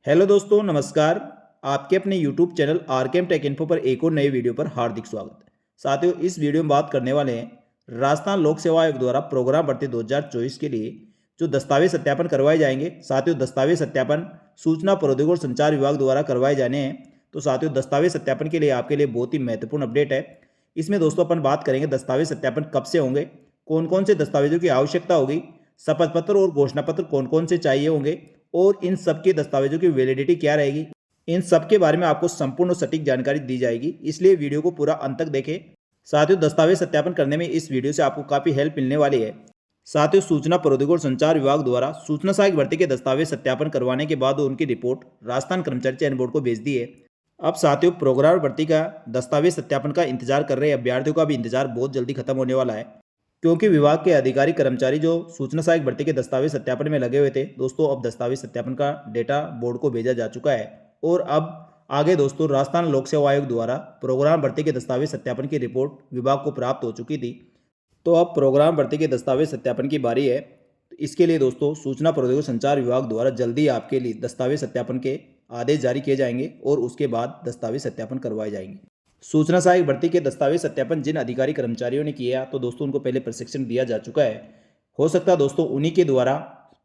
Hello दोस्तों, नमस्कार। आपके अपने YouTube channel RKM take info पर एक और नए वीडियो पर हार्दिक स्वागत है। साथियों, इस वीडियो में बात करने वाले हैं राजस्थान लोक सेवा आयोग द्वारा प्रोग्राम भर्ती 2024 के लिए जो दस्तावेज सत्यापन करवाए जाएंगे। साथियों, दस्तावेज सत्यापन सूचना प्रौद्योगिकी और संचार विभाग द्वारा करवाए जाने हैं। तो साथियों, दस्तावेज सत्यापन के लिए आपके लिए बहुत ही महत्वपूर्ण अपडेट है। इसमें दोस्तों अपन बात करेंगे दस्तावेज सत्यापन कब से होंगे, कौन कौन से दस्तावेजों की आवश्यकता होगी, शपथ पत्र और घोषणा पत्र कौन कौन से चाहिए होंगे और इन सब के दस्तावेजों की वैलिडिटी क्या रहेगी। इन सब के बारे में आपको संपूर्ण और सटीक जानकारी दी जाएगी, इसलिए वीडियो को पूरा अंत तक देखें। साथियों, दस्तावेज सत्यापन करने में इस वीडियो से आपको काफ़ी हेल्प मिलने वाली है। साथियों, सूचना प्रौद्योगिकी और संचार विभाग द्वारा सूचना सहायक भर्ती के दस्तावेज सत्यापन करवाने के बाद उनकी रिपोर्ट राजस्थान कर्मचारी चयन बोर्ड को भेज दी है। अब साथियों, प्रोग्राम भर्ती का दस्तावेज सत्यापन का इंतजार कर रहे अभ्यर्थियों का भी इंतजार बहुत जल्दी खत्म होने वाला है, क्योंकि विभाग के अधिकारी कर्मचारी जो सूचना सहायक भर्ती के दस्तावेज सत्यापन में लगे हुए थे दोस्तों, अब दस्तावेज सत्यापन का डेटा बोर्ड को भेजा जा चुका है। और अब आगे दोस्तों राजस्थान लोक सेवा आयोग द्वारा प्रोग्राम भर्ती के दस्तावेज सत्यापन की रिपोर्ट विभाग को प्राप्त हो चुकी थी। तो अब प्रोग्राम भर्ती के दस्तावेज सत्यापन की बारी है। तो इसके लिए दोस्तों सूचना प्रौद्योगिकी संचार विभाग द्वारा जल्दी आपके लिए दस्तावेज सत्यापन के आदेश जारी किए जाएंगे और उसके बाद दस्तावेज सत्यापन करवाए जाएंगे। सूचना सहायक भर्ती के दस्तावेज सत्यापन जिन अधिकारी कर्मचारियों ने किया तो दोस्तों उनको पहले प्रशिक्षण दिया जा चुका है। हो सकता है दोस्तों उन्हीं के द्वारा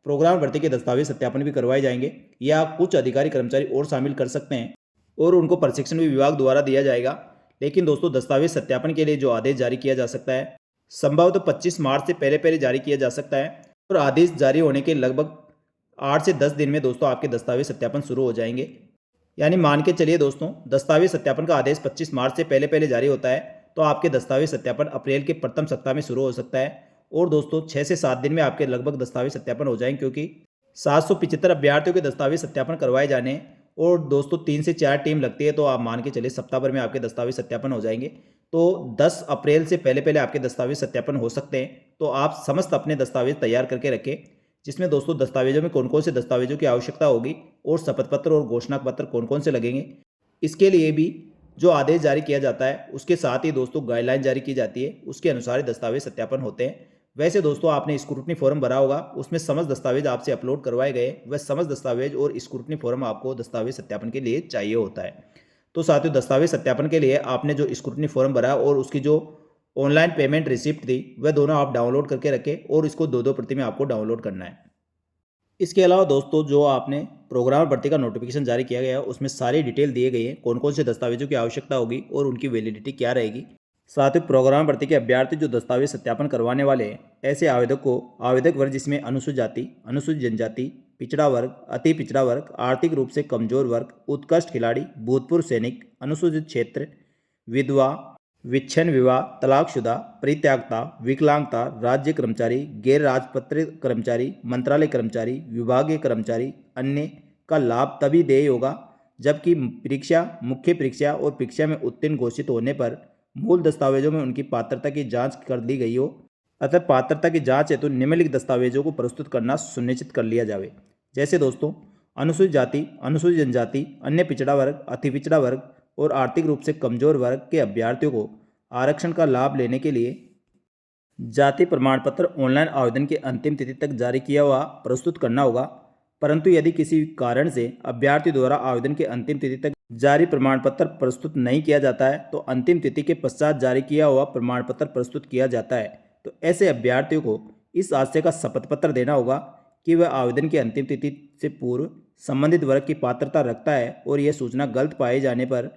प्रोग्राम भर्ती के दस्तावेज सत्यापन भी करवाए जाएंगे, या कुछ अधिकारी कर्मचारी और शामिल कर सकते हैं और उनको प्रशिक्षण भी विभाग द्वारा दिया जाएगा। लेकिन दोस्तों दस्तावेज सत्यापन के लिए जो आदेश जारी किया जा सकता है संभवतः 25 मार्च से पहले पहले जारी किया जा सकता है, और आदेश जारी होने के लगभग 8 से 10 दिन में दोस्तों आपके दस्तावेज सत्यापन शुरू हो जाएंगे। यानी मान के चलिए दोस्तों, दस्तावेज सत्यापन का आदेश 25 मार्च से पहले पहले जारी होता है तो आपके दस्तावेज सत्यापन अप्रैल के प्रथम सप्ताह में शुरू हो सकता है, और दोस्तों 6 से 7 दिन में आपके लगभग दस्तावेज सत्यापन हो जाएंगे, क्योंकि 775 अभ्यर्थियों के दस्तावेज सत्यापन करवाए जाने और दोस्तों 3 से 4 टीम लगती है, तो आप मान के चलिए सप्ताह भर में आपके दस्तावेज सत्यापन हो जाएंगे। तो 10 अप्रैल से पहले पहले आपके दस्तावेज सत्यापन हो सकते हैं। तो आप समस्त अपने दस्तावेज तैयार करके रखें, जिसमें दोस्तों दस्तावेजों में कौन कौन से दस्तावेजों की आवश्यकता होगी और शपथ पत्र और घोषणा पत्र कौन कौन से लगेंगे। इसके लिए भी जो आदेश जारी किया जाता है उसके साथ ही दोस्तों गाइडलाइन जारी की जाती है, उसके अनुसार ही दस्तावेज सत्यापन होते हैं। वैसे दोस्तों आपने स्क्रूटनी फॉर्म भरा होगा, उसमें समस्त दस्तावेज आपसे अपलोड करवाए गए, वह समस्त दस्तावेज और स्क्रूटनी फॉर्म आपको दस्तावेज सत्यापन के लिए चाहिए होता है। तो साथियों, दस्तावेज सत्यापन के लिए आपने जो स्क्रूटनी फॉर्म भरा और उसकी जो ऑनलाइन पेमेंट रिसिप्ट थी वह दोनों आप डाउनलोड करके रखें, और इसको 2-2 प्रति में आपको डाउनलोड करना है। इसके अलावा दोस्तों जो आपने प्रोग्राम भर्ती का नोटिफिकेशन जारी किया गया है उसमें सारी डिटेल दिए गई है, कौन कौन से दस्तावेजों की आवश्यकता होगी और उनकी वैलिडिटी क्या रहेगी। साथ ही प्रोग्राम भर्ती के अभ्यर्थी जो दस्तावेज सत्यापन करवाने वाले हैं ऐसे आवेदक को आवेदक वर्ग जिसमें अनुसूचित जाति, अनुसूचित जनजाति, पिछड़ा वर्ग, अति पिछड़ा वर्ग, आर्थिक रूप से कमजोर वर्ग, उत्कृष्ट खिलाड़ी, भूतपूर्व सैनिक, अनुसूचित क्षेत्र, विधवा, विच्छिन्न विवाह, तलाकशुदा, परित्यागता, विकलांगता, राज्य कर्मचारी, गैर राजपत्रित कर्मचारी, मंत्रालय कर्मचारी, विभागीय कर्मचारी अन्य का लाभ तभी देय होगा जबकि परीक्षा, मुख्य परीक्षा और परीक्षा में उत्तीर्ण घोषित होने पर मूल दस्तावेजों में उनकी पात्रता की जांच कर ली गई हो। अतः पात्रता की जांच हेतु निम्नलिखित दस्तावेजों को प्रस्तुत करना सुनिश्चित कर लिया जाए। जैसे दोस्तों अनुसूचित जाति, अनुसूचित जनजाति, अन्य पिछड़ा वर्ग, अति पिछड़ा वर्ग और आर्थिक रूप से कमजोर वर्ग के अभ्यर्थियों को आरक्षण का लाभ लेने के लिए जाति प्रमाण पत्र ऑनलाइन आवेदन की अंतिम तिथि तक जारी किया हुआ प्रस्तुत करना होगा। परंतु यदि किसी कारण से अभ्यर्थी द्वारा आवेदन के अंतिम तिथि तक जारी प्रमाण पत्र प्रस्तुत नहीं किया जाता है तो अंतिम तिथि के पश्चात जारी किया हुआ प्रमाण पत्र प्रस्तुत किया जाता है। तो ऐसे अभ्यर्थियों को इस आशय का शपथ पत्र देना होगा कि वह आवेदन की अंतिम तिथि से पूर्व संबंधित वर्ग की पात्रता रखता है, और यह सूचना गलत पाए जाने पर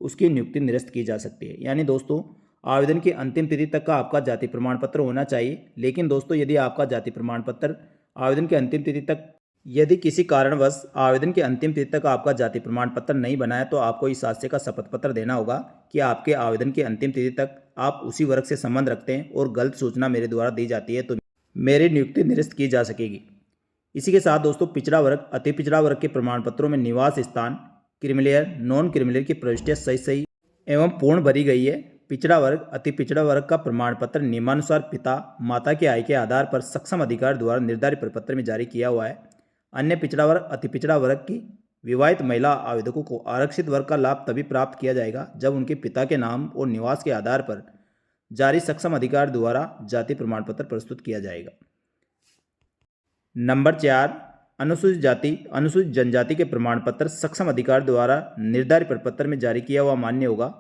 उसकी नियुक्ति निरस्त की जा सकती है। यानी दोस्तों आवेदन की अंतिम तिथि तक का आपका जाति प्रमाण पत्र होना चाहिए। लेकिन दोस्तों यदि आपका जाति प्रमाण पत्र आवेदन की अंतिम तिथि तक, यदि किसी कारणवश आवेदन की अंतिम तिथि तक आपका जाति प्रमाण पत्र नहीं बना है तो आपको इस आशय का शपथ पत्र देना होगा कि आपके आवेदन की अंतिम तिथि तक आप उसी वर्ग से संबंध रखते हैं और गलत सूचना मेरे द्वारा दी जाती है तो मेरी नियुक्ति निरस्त की जा सकेगी। इसी के साथ दोस्तों पिछड़ा वर्ग, अति पिछड़ा वर्ग के प्रमाण पत्रों में निवास स्थान, क्रिमिलेयर, नॉन क्रिमिलेयर की प्रविष्टियाँ सही सही एवं पूर्ण भरी गई है। पिछड़ा वर्ग, अति पिछड़ा वर्ग का प्रमाण पत्र नियमानुसार पिता माता की आय के आधार पर सक्षम अधिकारी द्वारा निर्धारित प्रपत्र में जारी किया हुआ है। अन्य पिछड़ा वर्ग, अति पिछड़ा वर्ग की विवाहित महिला आवेदकों को आरक्षित वर्ग का लाभ तभी प्राप्त किया जाएगा जब उनके पिता के नाम और निवास के आधार पर जारी सक्षम अधिकारी द्वारा जाति प्रमाण पत्र प्रस्तुत किया जाएगा। नंबर 4, अनुसूचित जाति अनुसूचित जनजाति के प्रमाण पत्र सक्षम अधिकारी द्वारा निर्धारित प्रपत्र में जारी किया हुआ मान्य होगा।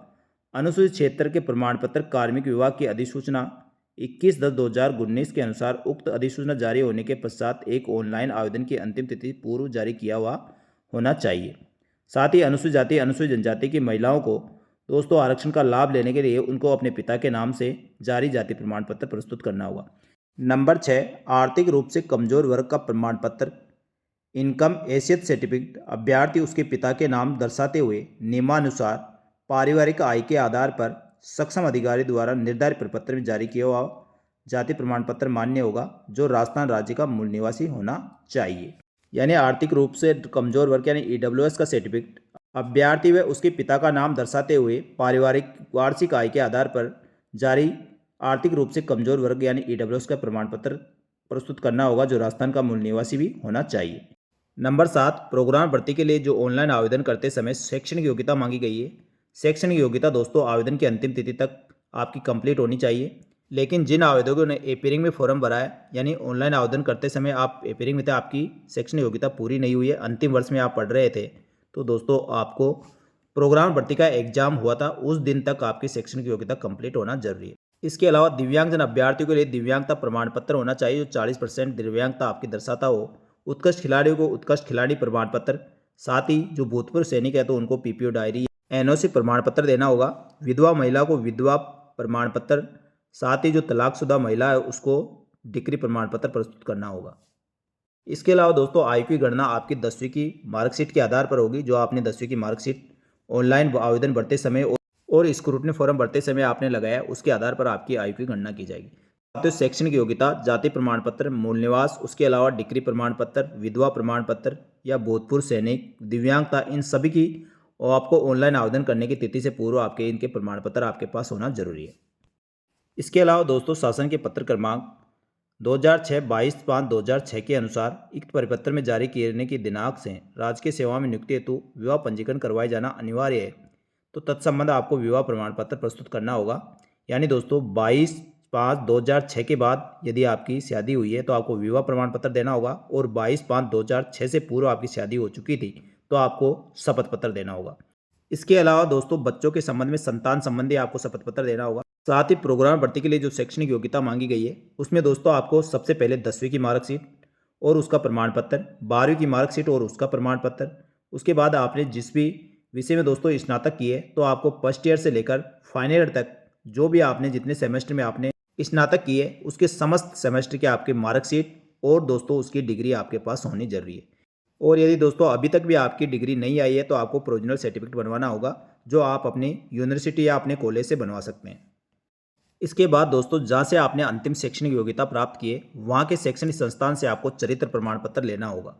अनुसूचित क्षेत्र के प्रमाण पत्र कार्मिक विभाग की अधिसूचना 21/10/2019 के अनुसार उक्त अधिसूचना जारी होने के पश्चात एक ऑनलाइन आवेदन की अंतिम तिथि पूर्व जारी किया हुआ होना चाहिए। साथ ही अनुसूचित जाति अनुसूचित जनजाति की महिलाओं को दोस्तों आरक्षण का लाभ लेने के लिए उनको अपने पिता के नाम से जारी जाति प्रमाण पत्र प्रस्तुत करना होगा। नंबर 6, आर्थिक रूप से कमजोर वर्ग का प्रमाण पत्र इनकम हैसियत सर्टिफिकेट अभ्यर्थी उसके पिता के नाम दर्शाते हुए नियमानुसार पारिवारिक आय के आधार पर सक्षम अधिकारी द्वारा निर्धारित प्रपत्र में जारी किया हुआ जाति प्रमाण पत्र मान्य होगा, जो राजस्थान राज्य का मूल निवासी होना चाहिए। यानी आर्थिक रूप से कमजोर वर्ग यानी ईडब्ल्यूएस का सर्टिफिकेट अभ्यर्थी व उसके पिता का नाम दर्शाते हुए पारिवारिक वार्षिक आय के आधार पर जारी आर्थिक रूप से कमजोर वर्ग यानी ईडब्ल्यूएस का प्रमाण पत्र प्रस्तुत करना होगा, जो राजस्थान का मूल निवासी भी होना चाहिए। नंबर 7, प्रोग्राम भर्ती के लिए जो ऑनलाइन आवेदन करते समय शैक्षणिक योग्यता मांगी गई है। शैक्षणिक योग्यता दोस्तों आवेदन की अंतिम तिथि तक आपकी कंप्लीट होनी चाहिए, लेकिन जिन आवेदकों ने एपीरिंग में फॉर्म भरा है यानी ऑनलाइन आवेदन करते समय आप एपीरिंग में थे, आपकी शैक्षणिक योग्यता पूरी नहीं हुई है, अंतिम वर्ष में आप पढ़ रहे थे, तो दोस्तों आपको प्रोग्राम भर्ती का एग्जाम हुआ था उस दिन तक आपकी शैक्षणिक योग्यता कंप्लीट होना जरूरी है। इसके अलावा दिव्यांगजन अभ्यर्थियों के लिए दिव्यांगता प्रमाण पत्र होना चाहिए, जो 40% दिव्यांगता आपकी दर्शाता हो। उत्कृष्ट खिलाड़ियों को उत्कृष्ट खिलाड़ी प्रमाण पत्र, साथ ही जो भूतपूर्व सैनिक है तो उनको पीपीओ डायरी एनओसी प्रमाण पत्र देना होगा। विधवा महिला को विधवा प्रमाण पत्र, साथ ही जो तलाकशुदा महिला है उसको डिग्री प्रमाण पत्र प्रस्तुत करना होगा। इसके अलावा दोस्तों आयु की गणना आपकी 10वीं की मार्कशीट के आधार पर होगी, जो आपने 10वीं की मार्कशीट ऑनलाइन आवेदन भरते समय और स्क्रूटनी फॉर्म भरते समय आपने लगाया, उसके आधार पर आपकी आयु की गणना की जाएगी। तो शैक्षणिक योग्यता, जाति प्रमाण पत्र, मूल निवास, उसके अलावा डिग्री प्रमाण पत्र, विधवा प्रमाण पत्र या भूतपूर्व सैनिक, दिव्यांगता, इन सभी की और आपको ऑनलाइन आवेदन करने की तिथि से पूर्व आपके इनके प्रमाण पत्र आपके पास होना जरूरी है। इसके अलावा दोस्तों शासन के पत्र क्रमांक 2006/22/5/2006 के अनुसार उक्त परिपत्र में जारी करने की दिनांक से राजकीय सेवा में नियुक्ति हेतु विवाह पंजीकरण करवाए जाना अनिवार्य है, तो तत्संबंध आपको विवाह प्रमाण पत्र प्रस्तुत करना होगा। यानी दोस्तों 22/5/2006 के बाद यदि आपकी शादी हुई है तो आपको विवाह प्रमाण पत्र देना होगा, और 22/5/2006 से पूर्व आपकी शादी हो चुकी थी तो आपको शपथ पत्र देना होगा। इसके अलावा दोस्तों बच्चों के संबंध में संतान संबंधी आपको शपथ पत्र देना होगा। साथ ही प्रोग्राम भर्ती के लिए जो शैक्षणिक योग्यता मांगी गई है उसमें दोस्तों आपको सबसे पहले 10वीं की मार्कशीट और उसका प्रमाण पत्र, 12वीं की मार्कशीट और उसका प्रमाण पत्र, उसके बाद आपने जिस भी विषय में दोस्तों स्नातक किए तो आपको फर्स्ट ईयर से लेकर फाइनल ईयर तक जो भी आपने जितने सेमेस्टर में आपने स्नातक किए उसके समस्त सेमेस्टर के आपके मार्कशीट और दोस्तों उसकी डिग्री आपके पास होनी जरूरी है। और यदि दोस्तों अभी तक भी आपकी डिग्री नहीं आई है तो आपको प्रोविजनल सर्टिफिकेट बनवाना होगा, जो आप अपनी यूनिवर्सिटी या अपने कॉलेज से बनवा सकते हैं। इसके बाद दोस्तों जहाँ से आपने अंतिम शैक्षणिक योग्यता प्राप्त की है वहाँ के शैक्षणिक संस्थान से आपको चरित्र प्रमाण पत्र लेना होगा।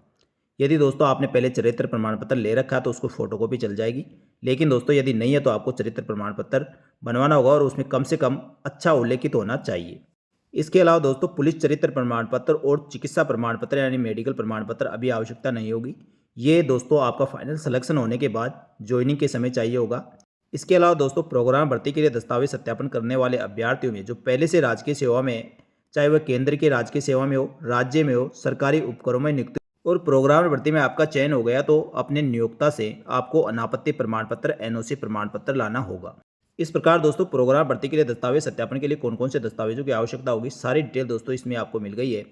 यदि दोस्तों आपने पहले चरित्र प्रमाण पत्र ले रखा है तो उसको फोटोकॉपी चल जाएगी, लेकिन दोस्तों यदि नहीं है तो आपको चरित्र प्रमाण पत्र बनवाना होगा और उसमें कम से कम अच्छा उल्लेखित होना चाहिए। इसके अलावा दोस्तों पुलिस चरित्र प्रमाण पत्र और चिकित्सा प्रमाण पत्र यानी मेडिकल प्रमाण पत्र अभी आवश्यकता नहीं होगी। ये दोस्तों आपका फाइनल सिलेक्शन होने के बाद ज्वाइनिंग के समय चाहिए होगा। इसके अलावा दोस्तों प्रोग्राम भर्ती के लिए दस्तावेज सत्यापन करने वाले अभ्यर्थियों में जो पहले से राजकीय सेवा में, चाहे वह केंद्र के राजकीय सेवा में हो, राज्य में हो, सरकारी उपकरों में नियुक्त और प्रोग्राम भर्ती में आपका चयन हो गया तो अपने नियोक्ता से आपको अनापत्ति प्रमाण पत्र एनओसी प्रमाण पत्र लाना होगा। इस प्रकार दोस्तों प्रोग्राम भर्ती के लिए दस्तावेज सत्यापन के लिए कौन कौन से दस्तावेजों की आवश्यकता होगी सारी डिटेल दोस्तों इसमें आपको मिल गई है।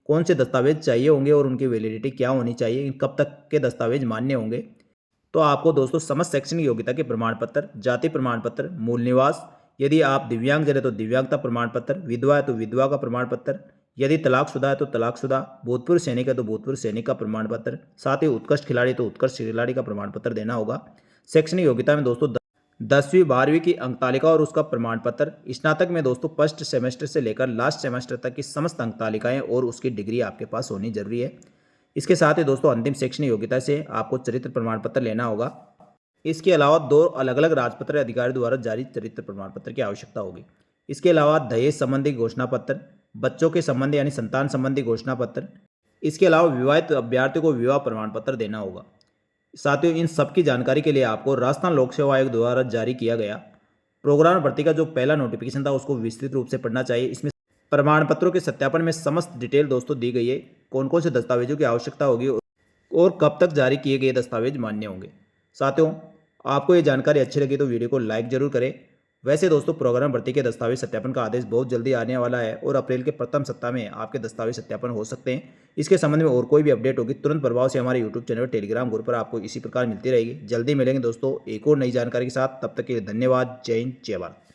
कौन से दस्तावेज चाहिए होंगे और उनकी वैलिडिटी क्या होनी चाहिए, कब तक के दस्तावेज मान्य होंगे, तो आपको दोस्तों समस्त शैक्षणिक योग्यता के प्रमाण पत्र, जाति प्रमाण पत्र, मूल निवास, यदि आप दिव्यांगजन है तो दिव्यांगता प्रमाण पत्र, विधवा है तो विधवा का प्रमाण पत्र, यदि तलाकशुदा है तो तलाकशुदा, भूतपूर्व सैनिक है तो भूतपूर्व सैनिक का प्रमाण पत्र, साथ ही उत्कृष्ट खिलाड़ी तो उत्कृष्ट खिलाड़ी का प्रमाण पत्र देना होगा। शैक्षणिक योग्यता में दोस्तों 10वीं 12वीं की अंक तालिका और उसका प्रमाण पत्र, स्नातक में दोस्तों फर्स्ट सेमेस्टर से लेकर लास्ट सेमेस्टर तक की समस्त अंक तालिकाएं और उसकी डिग्री आपके पास होनी जरूरी है। इसके साथ ही दोस्तों अंतिम शैक्षणिक योग्यता से आपको चरित्र प्रमाण पत्र लेना होगा। इसके अलावा 2 अलग अलग राजपत्र अधिकारी द्वारा जारी चरित्र प्रमाण पत्र की आवश्यकता होगी। इसके अलावा दहेज संबंधी घोषणा पत्र, बच्चों के संबंधी यानी संतान संबंधी घोषणा पत्र, इसके अलावा विवाहित अभ्यर्थियों को विवाह प्रमाण पत्र देना होगा। साथियों इन सब की जानकारी के लिए आपको राजस्थान लोक सेवा आयोग द्वारा जारी किया गया प्रोग्राम भर्ती का जो पहला नोटिफिकेशन था उसको विस्तृत रूप से पढ़ना चाहिए। इसमें प्रमाण पत्रों के सत्यापन में समस्त डिटेल दोस्तों दी गई है, कौन कौन से दस्तावेजों की आवश्यकता होगी और कब तक जारी किए गए दस्तावेज मान्य होंगे। साथियों, आपको ये जानकारी अच्छी लगी तो वीडियो को लाइक जरूर करें। वैसे दोस्तों, प्रोग्राम भर्ती के दस्तावेज सत्यापन का आदेश बहुत जल्दी आने वाला है और अप्रैल के प्रथम सप्ताह में आपके दस्तावेज सत्यापन हो सकते हैं। इसके संबंध में और कोई भी अपडेट होगी तुरंत प्रभाव से हमारे यूट्यूब चैनल और टेलीग्राम ग्रुप पर आपको इसी प्रकार मिलती रहेगी। जल्दी मिलेंगे दोस्तों एक और नई जानकारी के साथ। तब तक के लिए धन्यवाद। जय हिंद, जय भारत।